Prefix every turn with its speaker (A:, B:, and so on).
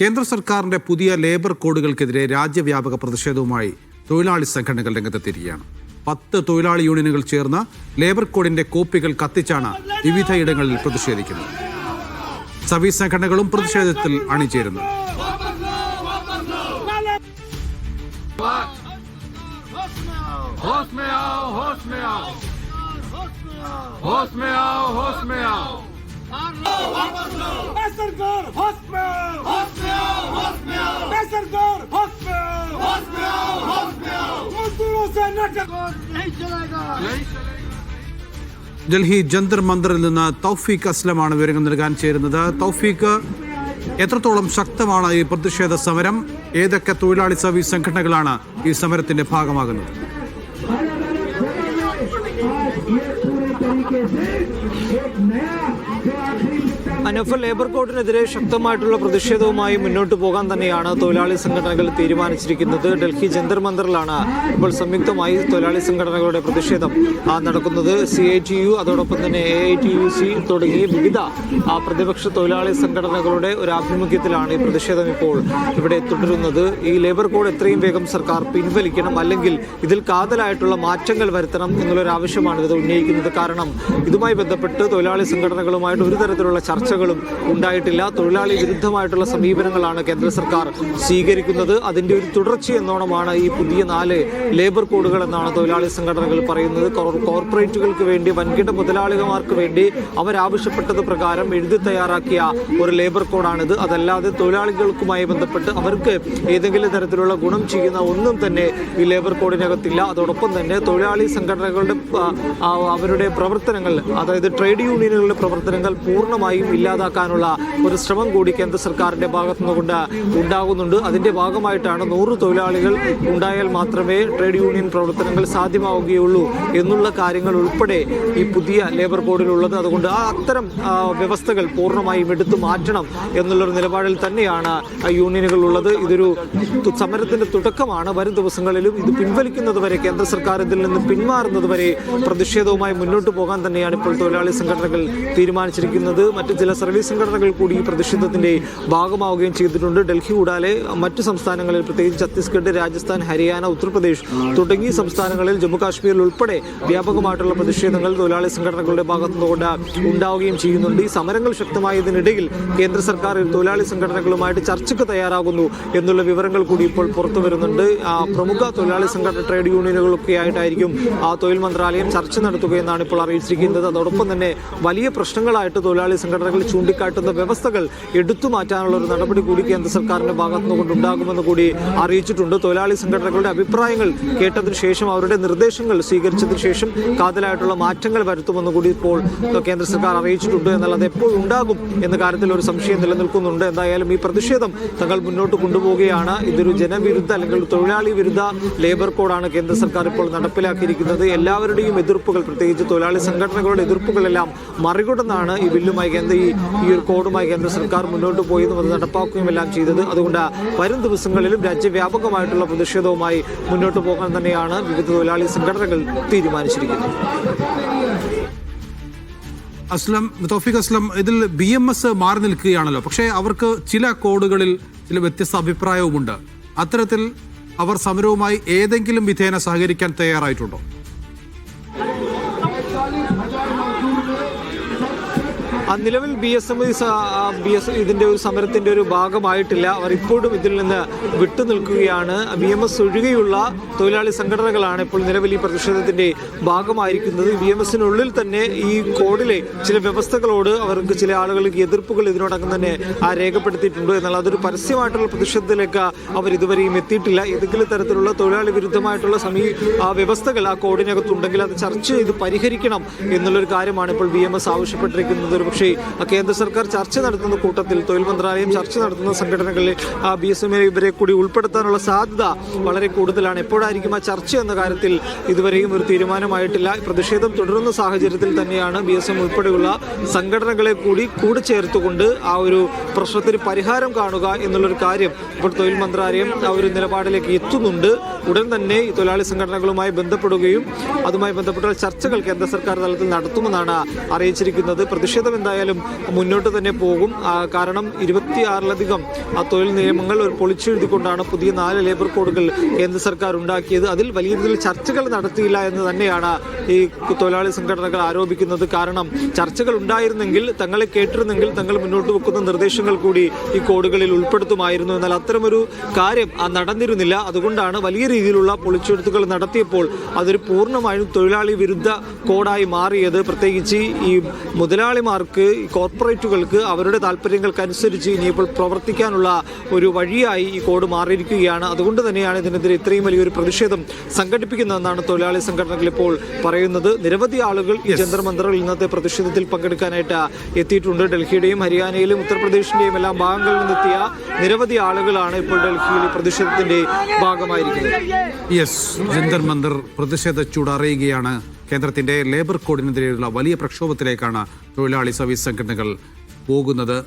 A: കേന്ദ്ര സർക്കാരിന്റെ പുതിയ ലേബർ കോഡുകൾക്കെതിരെ രാജ്യവ്യാപക പ്രതിഷേധവുമായി തൊഴിലാളി സംഘടനകൾ രംഗത്തെത്തിയിരിക്കുകയാണ്. 10 തൊഴിലാളി യൂണിയനുകൾ ചേർന്ന് ലേബർ കോഡിന്റെ കോപ്പികൾ കത്തിച്ചാണ് വിവിധയിടങ്ങളിൽ പ്രതിഷേധിക്കുന്നത്. സർവീസ് സംഘടനകളും പ്രതിഷേധത്തിൽ അണിചേരുന്നു. ഡൽഹി ജന്തർ മന്ദറിൽ നിന്ന് തൗഫീഖ് അസ്ലമാണ് വിവരങ്ങൾ നൽകാൻ ചേരുന്നത്. തൗഫീഖ്, എത്രത്തോളം ശക്തമാണ് ഈ പ്രതിഷേധ സമരം? ഏതൊക്കെ തൊഴിലാളി സർവീസ് സംഘടനകളാണ് ഈ സമരത്തിന്റെ ഭാഗമാകുന്നത്?
B: അനഫ്, ലേബർ കോഡിനെതിരെ ശക്തമായിട്ടുള്ള പ്രതിഷേധവുമായി മുന്നോട്ട് പോകാൻ തന്നെയാണ് തൊഴിലാളി സംഘടനകൾ തീരുമാനിച്ചിരിക്കുന്നത്. ഡൽഹി ജന്തർ മന്ദറിലാണ് ഇപ്പോൾ സംയുക്തമായി തൊഴിലാളി സംഘടനകളുടെ പ്രതിഷേധം നടക്കുന്നത്. CITU, അതോടൊപ്പം തന്നെ AITUC തുടങ്ങിയ വിവിധ പ്രതിപക്ഷ തൊഴിലാളി സംഘടനകളുടെ ഒരു ആഭിമുഖ്യത്തിലാണ് ഈ പ്രതിഷേധം ഇപ്പോൾ ഇവിടെ തുടരുന്നത്. ഈ ലേബർ കോഡ് എത്രയും വേഗം സർക്കാർ പിൻവലിക്കണം, അല്ലെങ്കിൽ ഇതിൽ കാതലായിട്ടുള്ള മാറ്റങ്ങൾ വരുത്തണം എന്നുള്ളൊരാവശ്യമാണ് ഇത് ഉന്നയിക്കുന്നത്. കാരണം ഇതുമായി ബന്ധപ്പെട്ട് തൊഴിലാളി സംഘടനകളുമായിട്ട് ഒരു തരത്തിലുള്ള ചർച്ചകളും ഉണ്ടായിട്ടില്ല. തൊഴിലാളി വിരുദ്ധമായിട്ടുള്ള സമീപനങ്ങളാണ് കേന്ദ്ര സർക്കാർ സ്വീകരിക്കുന്നത്. അതിന്റെ ഒരു തുടർച്ചയെന്നോണമാണ് ഈ പുതിയ 4 ലേബർ കോഡുകൾ എന്നാണ് തൊഴിലാളി സംഘടനകൾ പറയുന്നത്. കോർപ്പറേറ്റുകൾക്ക് വേണ്ടി, വൻകിട മുതലാളിമാർക്ക് വേണ്ടി അവരാവശ്യപ്പെട്ടത് പ്രകാരം എഴുതി തയ്യാറാക്കിയ ഒരു ലേബർ കോഡാണിത്. അതല്ലാതെ തൊഴിലാളികൾക്കുമായി ബന്ധപ്പെട്ട് അവർക്ക് ഏതെങ്കിലും തരത്തിലുള്ള ഗുണം ചെയ്യുന്ന ഒന്നും തന്നെ ഈ ലേബർ കോഡിനകത്തില്ല. അതോടൊപ്പം തന്നെ തൊഴിലാളി സംഘടനകളുടെ അവരുടെ പ്രവർത്തനങ്ങൾ, അതായത് ട്രേഡ് യൂണിയനുകളുടെ പ്രവർത്തനങ്ങൾ പൂർണ്ണമായും ഇല്ലാതാക്കാനുള്ള ഒരു ശ്രമം കൂടി കേന്ദ്ര സർക്കാരിന്റെ ഭാഗത്തുനിന്നുകൊണ്ട് ഉണ്ടാകുന്നുണ്ട്. അതിന്റെ ഭാഗമായിട്ടാണ് 100 തൊഴിലാളികൾ ഉണ്ടായാൽ മാത്രമേ ട്രേഡ് യൂണിയൻ പ്രവർത്തനങ്ങൾ സാധ്യമാവുകയുള്ളൂ എന്നുള്ള കാര്യങ്ങൾ ഉൾപ്പെടെ ഈ പുതിയ ലേബർ കോഡിലുള്ളത്. അതുകൊണ്ട് അത്തരം വ്യവസ്ഥകൾ പൂർണ്ണമായും എടുത്തു മാറ്റണം എന്നുള്ളൊരു നിലപാടിൽ തന്നെയാണ് യൂണിയനുകൾ ഉള്ളത്. ഇതൊരു സമരത്തിന്റെ തുടക്കമാണ്. വരും ദിവസങ്ങളിലും ഇത് പിൻവലിക്കുന്നത് വരെ, കേന്ദ്ര സർക്കാർ ഇതിൽ നിന്ന് പിന്മാറുന്നത് വരെ പ്രതിഷേധവുമായി മുന്നോട്ട് പോകാൻ തന്നെയാണ് ഇപ്പോൾ തൊഴിലാളി സംഘടനകൾ തീരുമാനിച്ചിരിക്കുന്നത്. മറ്റ് ചില സർവീസ് സംഘടനകൾ കൂടി ഈ പ്രതിഷേധത്തിന്റെ ഭാഗമാവുകയും ചെയ്തിട്ടുണ്ട്. ഡൽഹി കൂടാതെ മറ്റു സംസ്ഥാനങ്ങളിൽ, പ്രത്യേകിച്ച് ഛത്തീസ്ഗഡ്, രാജസ്ഥാൻ, ഹരിയാന, ഉത്തർപ്രദേശ് തുടങ്ങിയ സംസ്ഥാനങ്ങളിൽ, ജമ്മു കാശ്മീരിൽ ഉൾപ്പെടെ വ്യാപകമായിട്ടുള്ള പ്രതിഷേധങ്ങൾ തൊഴിലാളി സംഘടനകളുടെ ഭാഗത്തുനിന്നുകൊണ്ട് ഉണ്ടാവുകയും ചെയ്യുന്നുണ്ട്. ഈ സമരങ്ങൾ ശക്തമായതിനിടയിൽ കേന്ദ്ര സർക്കാർ തൊഴിലാളി സംഘടനകളുമായിട്ട് ചർച്ചയ്ക്ക് തയ്യാറാകുന്നു എന്നുള്ള വിവരങ്ങൾ കൂടി ഇപ്പോൾ പുറത്തു വരുന്നുണ്ട്. പ്രമുഖ തൊഴിലാളി സംഘടന, ട്രേഡ് യൂണിയനുകളൊക്കെ ആയിട്ടായിരിക്കും തൊഴിൽ മന്ത്രാലയം ചർച്ച നടത്തുകയെന്നാണ് ഇപ്പോൾ അറിയിച്ചിരിക്കുന്നത്. അതോടൊപ്പം തന്നെ വലിയ പ്രശ്നങ്ങളായിട്ട് തൊഴിലാളി സംഘടനകൾ ചൂണ്ടിക്കാട്ടുന്ന വ്യവസ്ഥകൾ എടുത്തു മാറ്റാനുള്ള ഒരു നടപടി കൂടി കേന്ദ്ര സർക്കാരിന്റെ ഭാഗത്തുനിന്നുകൊണ്ട് ഉണ്ടാകുമെന്ന് കൂടി അറിയിച്ചിട്ടുണ്ട്. തൊഴിലാളി സംഘടനകളുടെ അഭിപ്രായങ്ങൾ കേട്ടതിനു ശേഷം, അവരുടെ നിർദ്ദേശങ്ങൾ സ്വീകരിച്ചതിന് ശേഷം കാതലായിട്ടുള്ള മാറ്റങ്ങൾ വരുത്തുമെന്ന് കൂടി ഇപ്പോൾ കേന്ദ്ര സർക്കാർ അറിയിച്ചിട്ടുണ്ട്. എന്നാൽ അത് എപ്പോൾ ഉണ്ടാകും എന്ന കാര്യത്തിൽ ഒരു സംശയം നിലനിൽക്കുന്നുണ്ട്. എന്തായാലും ഈ പ്രതിഷേധം തങ്ങൾ മുന്നോട്ട് കൊണ്ടുപോവുകയാണ്. ഇതൊരു ജനവിരുദ്ധ അല്ലെങ്കിൽ തൊഴിലാളി വിരുദ്ധ ലേബർ കോഡാണ് കേന്ദ്ര സർക്കാർ ഇപ്പോൾ നടപ്പിലാക്കിയിരിക്കുന്നത്. എല്ലാവരുടെയും എതിർപ്പുകൾ, പ്രത്യേകിച്ച് തൊഴിലാളി സംഘടനകളുടെ എതിർപ്പുകളെല്ലാം മറികടന്നാണ് ഈ ബില്ലുമായി ഈ ഒരു കോഡുമായി കേന്ദ്ര സർക്കാർ മുന്നോട്ട് പോയതും അത് നടപ്പാക്കുകയും എല്ലാം ചെയ്തത്. അതുകൊണ്ട് വരും ദിവസങ്ങളിലും രാജ്യവ്യാപകമായിട്ടുള്ള പ്രതിഷേധവുമായി മുന്നോട്ട് പോകാൻ തന്നെയാണ് വിവിധ തൊഴിലാളി സംഘടനകൾ തീരുമാനിച്ചിരിക്കുന്നത്.
A: തൗഫീഖ് അസ്ലം, ഇതിൽ BMS മാറി നിൽക്കുകയാണല്ലോ. പക്ഷേ അവർക്ക് ചില കോഡുകളിൽ ചില വ്യത്യസ്ത അഭിപ്രായവുമുണ്ട്. അത്തരത്തിൽ അവർ സമരവുമായി ഏതെങ്കിലും വിധേന സഹകരിക്കാൻ തയ്യാറായിട്ടുണ്ടോ?
B: നിലവിൽ BSM ഇതിന്റെ ഒരു സമരത്തിന്റെ ഒരു ഭാഗമായിട്ടില്ല. അവർ ഇപ്പോഴും ഇതിൽ നിന്ന് വിട്ടുനിൽക്കുകയാണ്. BMS ഒഴികെയുള്ള തൊഴിലാളി സംഘടനകളാണ് ഇപ്പോൾ നിലവിൽ ഈ പ്രതിഷേധത്തിന്റെ ഭാഗമായിരിക്കുന്നത്. BMSനുള്ളിൽ തന്നെ ഈ കോഡിലെ ചില വ്യവസ്ഥകളോട് അവർക്ക് ചില ആളുകൾക്ക് എതിർപ്പുകൾ ഇതിനോടകം തന്നെ രേഖപ്പെടുത്തിയിട്ടുണ്ട്. എന്നാൽ അതൊരു പരസ്യമായിട്ടുള്ള പ്രതിഷേധത്തിലേക്ക് അവർ ഇതുവരെയും എത്തിയിട്ടില്ല. ഏതെങ്കിലും തരത്തിലുള്ള തൊഴിലാളി വിരുദ്ധമായിട്ടുള്ള വ്യവസ്ഥകൾ ആ കോഡിനകത്തുണ്ടെങ്കിൽ അത് ചർച്ച ചെയ്ത് പരിഹരിക്കണം എന്നുള്ളൊരു കാര്യമാണ് ഇപ്പോൾ BMS ആവശ്യപ്പെട്ടിരിക്കുന്നത്. പക്ഷേ കേന്ദ്ര സർക്കാർ ചർച്ച നടത്തുന്ന കൂട്ടത്തിൽ, തൊഴിൽ മന്ത്രാലയം ചർച്ച നടത്തുന്ന സംഘടനകളിൽ BSM ഇവരെ കൂടി ഉൾപ്പെടുത്താനുള്ള സാധ്യത വളരെ കൂടുതലാണ്. എപ്പോഴായിരിക്കും ആ ചർച്ച എന്ന കാര്യത്തിൽ ഇതുവരെയും ഒരു തീരുമാനമായിട്ടില്ല. പ്രതിഷേധം തുടരുന്ന സാഹചര്യത്തിൽ തന്നെയാണ് BSM ഉൾപ്പെടെയുള്ള സംഘടനകളെ കൂടി ചേർത്തുകൊണ്ട് ആ ഒരു പ്രശ്നത്തിന് പരിഹാരം കാണുക എന്നുള്ളൊരു കാര്യം ഇപ്പോൾ തൊഴിൽ മന്ത്രാലയം ആ ഒരു നിലപാടിലേക്ക് എത്തുന്നുണ്ട്. ഉടൻ തന്നെ ഈ തൊഴിലാളി സംഘടനകളുമായി ബന്ധപ്പെടുകയും അതുമായി ബന്ധപ്പെട്ട ചർച്ചകൾ കേന്ദ്ര സർക്കാർ തലത്തിൽ നടത്തുമെന്നാണ് അറിയിച്ചിരിക്കുന്നത്. പ്രതിഷേധം എന്തായാലും എന്തായാലും മുന്നോട്ട് തന്നെ പോകും. കാരണം 26ലധികം തൊഴിൽ നിയമങ്ങൾ പൊളിച്ചെഴുതിക്കൊണ്ടാണ് പുതിയ 4 ലേബർ കോഡുകൾ കേന്ദ്ര സർക്കാർ ഉണ്ടാക്കിയത്. അതിൽ വലിയ രീതിയിൽ ചർച്ചകൾ നടത്തിയില്ല എന്ന് തന്നെയാണ് ഈ തൊഴിലാളി സംഘടനകൾ ആരോപിക്കുന്നത്. കാരണം ചർച്ചകൾ ഉണ്ടായിരുന്നെങ്കിൽ, തങ്ങളെ കേട്ടിരുന്നെങ്കിൽ തങ്ങൾ മുന്നോട്ട് വെക്കുന്ന നിർദ്ദേശങ്ങൾ കൂടി ഈ കോഡുകളിൽ ഉൾപ്പെടുത്തുമായിരുന്നു. എന്നാൽ അത്തരമൊരു കാര്യം നടന്നിരുന്നില്ല. അതുകൊണ്ടാണ് വലിയ രീതിയിലുള്ള പൊളിച്ചെഴുത്തുകൾ നടത്തിയപ്പോൾ അതൊരു പൂർണ്ണമായും തൊഴിലാളി വിരുദ്ധ കോഡായി മാറിയത്. പ്രത്യേകിച്ച് ഈ മുതലാളിമാർക്ക്, ഈ കോർപ്പറേറ്റുകൾക്ക് അവരുടെ താല്പര്യങ്ങൾക്കനുസരിച്ച് ഇനിയിപ്പോൾ പ്രവർത്തിക്കാനുള്ള ഒരു വഴിയായി ഈ കോഡ് മാറിയിരിക്കുകയാണ്. അതുകൊണ്ട് തന്നെയാണ് ഇതിനെതിരെ ഇത്രയും വലിയൊരു പ്രതിഷേധം സംഘടിപ്പിക്കുന്നതെന്നാണ് തൊഴിലാളി സംഘടനകൾ ഇപ്പോൾ പറയുന്നത്. നിരവധി ആളുകൾ ഈ ജന്തർ മന്ദറിൽ ഇന്നത്തെ പ്രതിഷേധത്തിൽ പങ്കെടുക്കാനായിട്ട് എത്തിയിട്ടുണ്ട്. ഡൽഹിയുടെയും ഹരിയാനയിലും ഉത്തർപ്രദേശിന്റെയും എല്ലാം ഭാഗങ്ങളിൽ നിന്നെത്തിയ നിരവധി ആളുകളാണ് ഇപ്പോൾ ഡൽഹിയിൽ പ്രതിഷേധത്തിന്റെ ഭാഗമായിരിക്കുന്നത്.
A: യെസ്, ജന്തർ മന്ദർ പ്രതിഷേധ ചൂടറിയുകയാണ്. കേന്ദ്രത്തിന്റെ ലേബർ കോഡിനെതിരെയുള്ള വലിയ പ്രക്ഷോഭത്തിലേക്കാണ് തൊഴിലാളി സർവീസ് സംഘടനകൾ പോകുന്നത്.